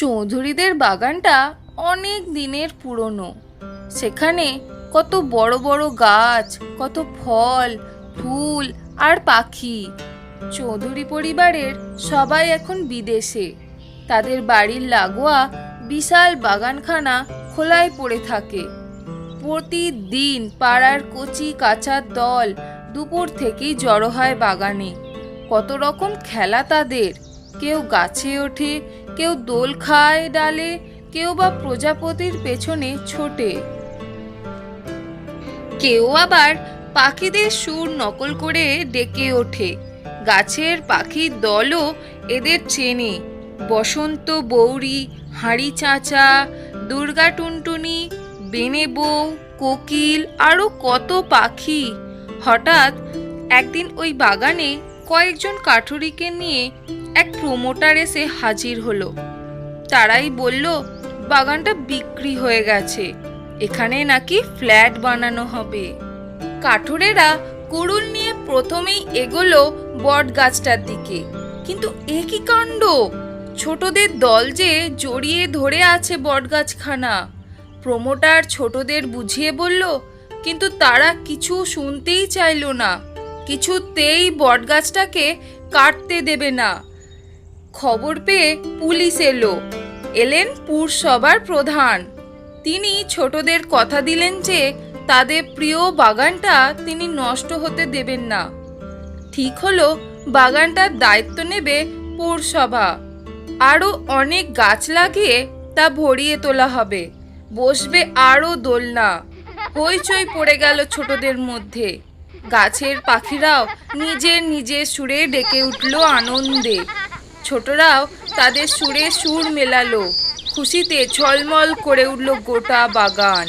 চৌধুরীদের বাগানটা অনেক দিনের পুরনো। সেখানে কত বড় বড় গাছ, কত ফল, ফুল আর পাখি। চৌধুরী পরিবারের সবাই এখন বিদেশে। তাদের বাড়ির লাগোয়া বিশাল বাগানখানা খোলায় পড়ে থাকে। প্রতিদিন পাড়ার কচি কাচার দল দুপুর থেকেই জড়ো হয় বাগানে। কত রকম খেলা তাদের। কেউ গাছে ওঠে, কেউ দোল খায় ডালে, কেউ বা প্রজাপতির পেছনে ছোটে। কেউ আবার পাখিদের সুর নকল করে ডেকে ওঠে। গাছের পাখির দলও এদের চেনে। বসন্ত বৌরি, হাঁড়ি চাঁচা, দুর্গা টুনটুনি, বেনে বউ, কোকিল আরও কত পাখি। হঠাৎ একদিন ওই বাগানে কয়েকজন কাঠুরিকে নিয়ে এক প্রমোটার এসে হাজির হলো। তারাই বলল বাগানটা বিক্রি হয়ে গেছে, এখানে নাকি ফ্ল্যাট বানানো হবে। কাঠুরেরা কুড়ুল নিয়ে প্রথমেই এগোলো বট গাছটার দিকে। কিন্তু এ কি কাণ্ড! ছোটদের দল যে জড়িয়ে ধরে আছে বট গাছখানা। প্রমোটার ছোটদের বুঝিয়ে বলল, কিন্তু তারা কিছু শুনতেই চাইল না। কিছুতেই বট গাছটাকে কাটতে দেবে না। খবর পেয়ে পুলিশ এলেন পুরসভার প্রধান। তিনি ছোটদের কথা দিলেন যে তাদের প্রিয় বাগানটা তিনি নষ্ট হতে দেবেন না। ঠিক হলো বাগানটার দায়িত্ব নেবে পৌরসভা। আরও অনেক গাছ লাগিয়ে তা ভরিয়ে তোলা হবে। বসবে আরও দোলনা। হইচই পড়ে গেল ছোটদের মধ্যে। গাছের পাখিরাও নিজের নিজের সুরে ডেকে উঠল আনন্দে। ছোটরাও তাদের সুরে সুর মেলালো। খুশিতে ঝলমল করে উঠল গোটা বাগান।